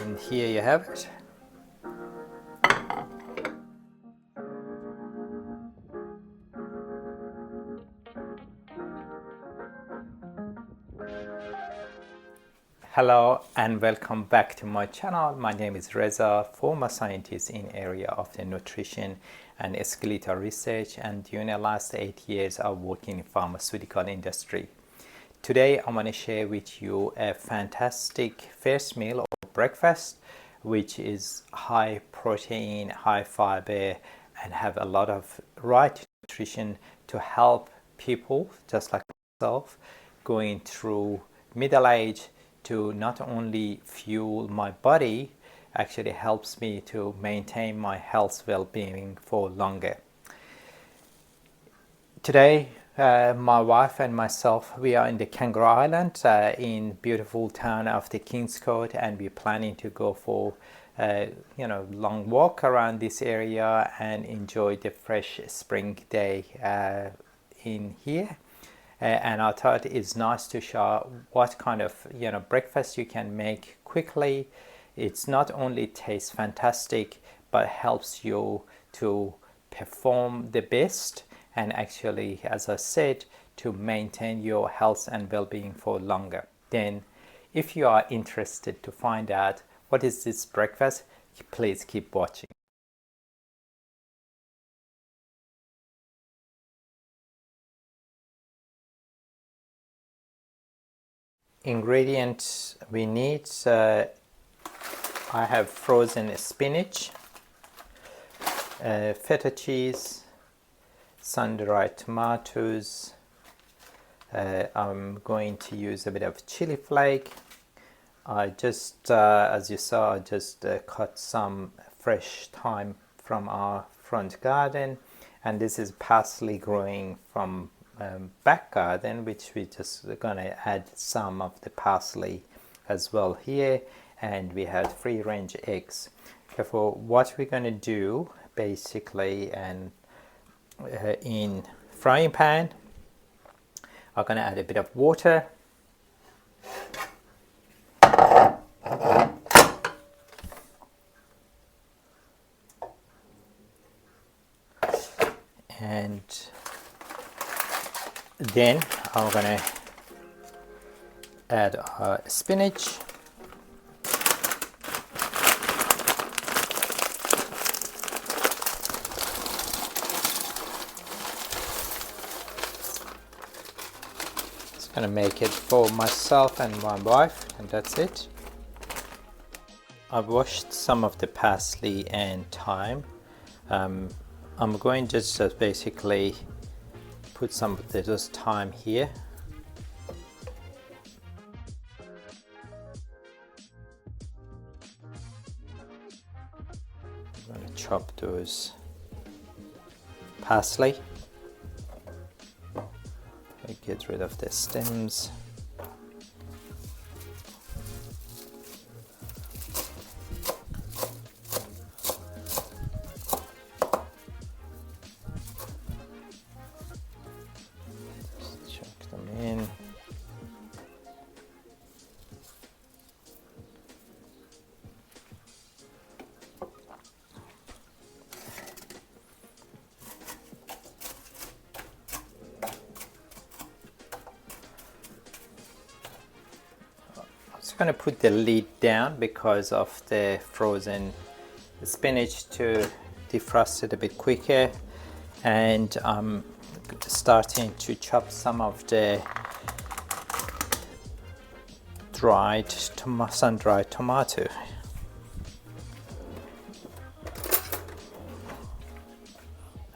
And here you have it. Hello and welcome back to my channel. My name is Reza, former scientist in area of the nutrition and skeletal research, and during the last 8 years I work in pharmaceutical industry. Today I'm going to share with you a fantastic first meal or breakfast which is high protein, high fiber, and have a lot of right nutrition to help people just like myself going through middle age, to not only fuel my body, actually helps me to maintain my health well-being for longer. Today my wife and myself, we are in the Kangaroo Island in beautiful town of the Kingscote, and we're planning to go for long walk around this area and enjoy the fresh spring day in here. And I thought it's nice to show what kind of breakfast you can make quickly. It's not only tastes fantastic but helps you to perform the best, and actually, as I said, to maintain your health and well-being for longer. Then if you are interested to find out what is this breakfast, please keep watching. Ingredients we need, I have frozen spinach, feta cheese, sun-dried tomatoes. I'm going to use a bit of chili flake. I just, as you saw, I just cut some fresh thyme from our front garden, and this is parsley growing from back garden, which we just gonna add some of the parsley as well here. And we have free-range eggs. Therefore, what we're gonna do basically, and in frying pan I'm gonna add a bit of water, and then I'm gonna add spinach, gonna make it for myself and my wife, and that's it. I've washed some of the parsley and thyme. I'm going just to basically put some of this thyme here. I'm gonna chop those parsley. Get rid of the stems. Just chuck them in. I'm going to put the lid down because of the frozen spinach to defrost it a bit quicker, and I'm starting to chop some of the sun-dried tomato.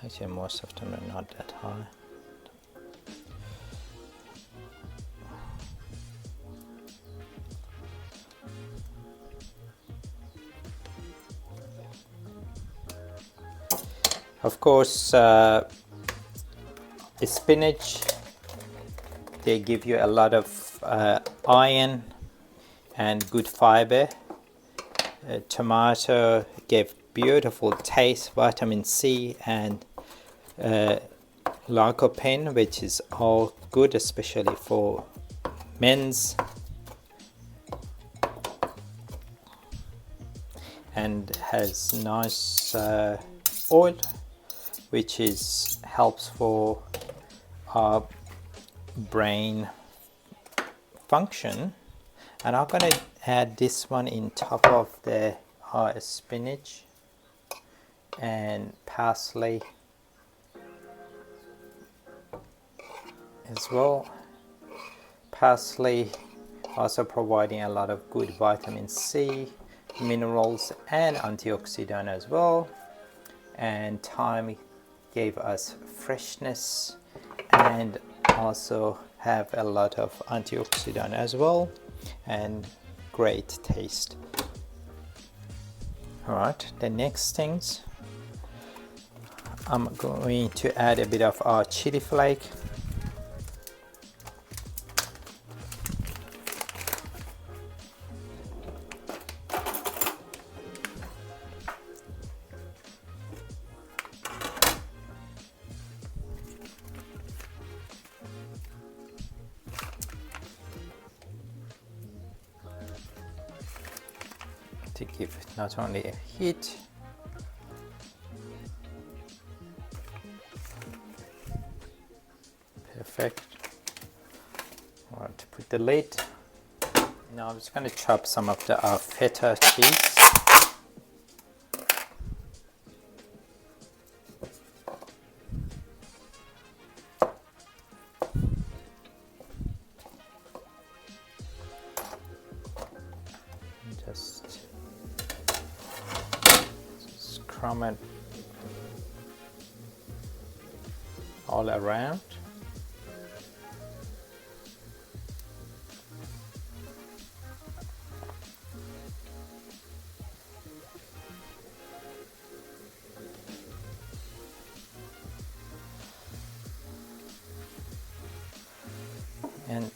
Actually, most of them are not that high. Of course, spinach, they give you a lot of iron and good fiber. Tomato gave beautiful taste, vitamin C, and lycopene, which is all good, especially for men's. and has nice oil, which is helps for our brain function. And I'm gonna add this one in top of the spinach and parsley as well. Parsley also providing a lot of good vitamin C, minerals and antioxidant as well. And thyme gave us freshness and also have a lot of antioxidant as well and great taste. All right, the next things I'm going to add a bit of our chili flake. To give it not only a heat, perfect. All right, put the lid. Now I'm just going to chop some of the feta cheese. Just crumb it all around. And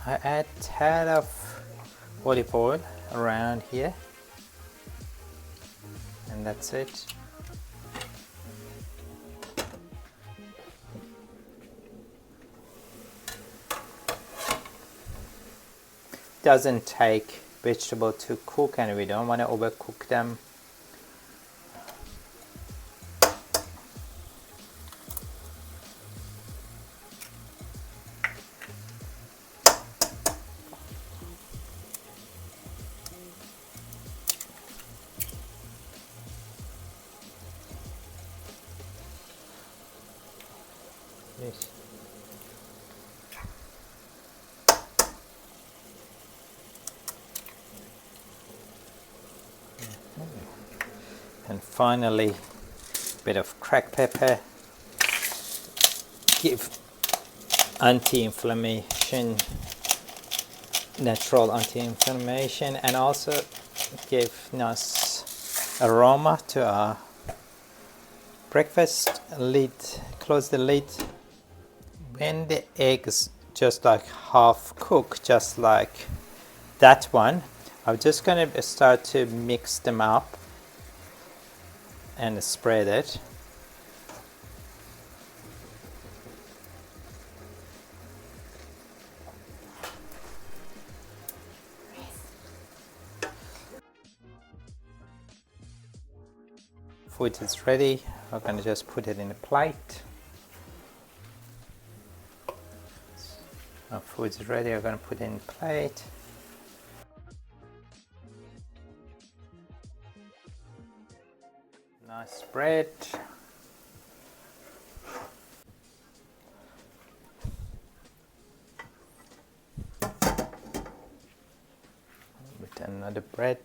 I add a tad of olive oil around here, and that's it. Doesn't take vegetable to cook, and we don't want to overcook them. Yes. And finally, a bit of cracked pepper. Give anti-inflammation, natural anti-inflammation, and also give nice aroma to our breakfast. Lid, close the lid. When the eggs just like half cooked, just like that one, I'm just going to start to mix them up and spread it. Food is ready. I'm going to just put it in a plate. Our food is ready. I'm going to put it in a plate. Nice spread. With another bread.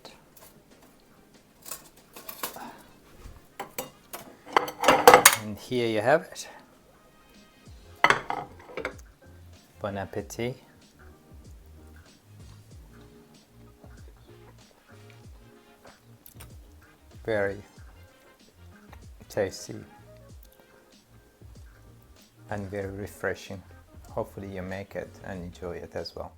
And here you have it. Bon appetit. Very tasty and very refreshing. Hopefully you make it and enjoy it as well.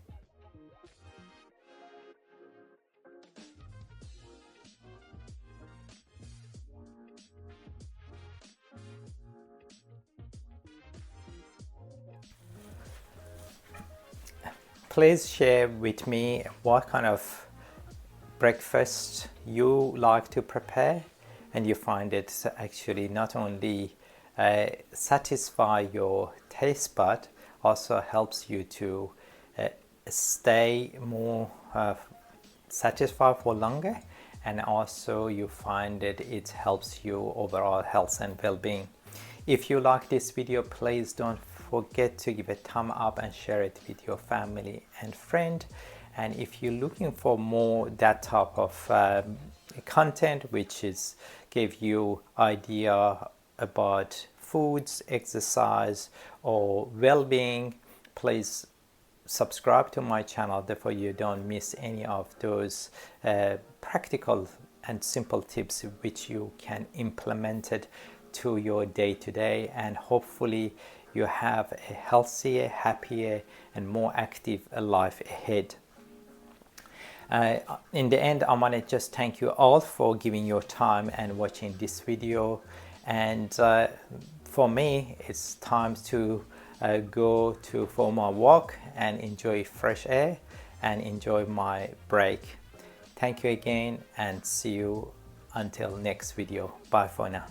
Please share with me what kind of breakfast you like to prepare, and you find it actually not only satisfy your taste bud, also helps you to stay more satisfied for longer, and also you find that it helps you overall health and well-being. If you like this video, please don't forget to give a thumb up and share it with your family and friend. And if you're looking for more that type of content which is give you idea about foods, exercise, or well-being, please subscribe to my channel, therefore you don't miss any of those practical and simple tips which you can implement it to your day-to-day, and hopefully you have a healthier, happier, and more active life ahead. In the end, I want to just thank you all for giving your time and watching this video. And for me, it's time to go for my walk and enjoy fresh air and enjoy my break. Thank you again, and see you until next video. Bye for now.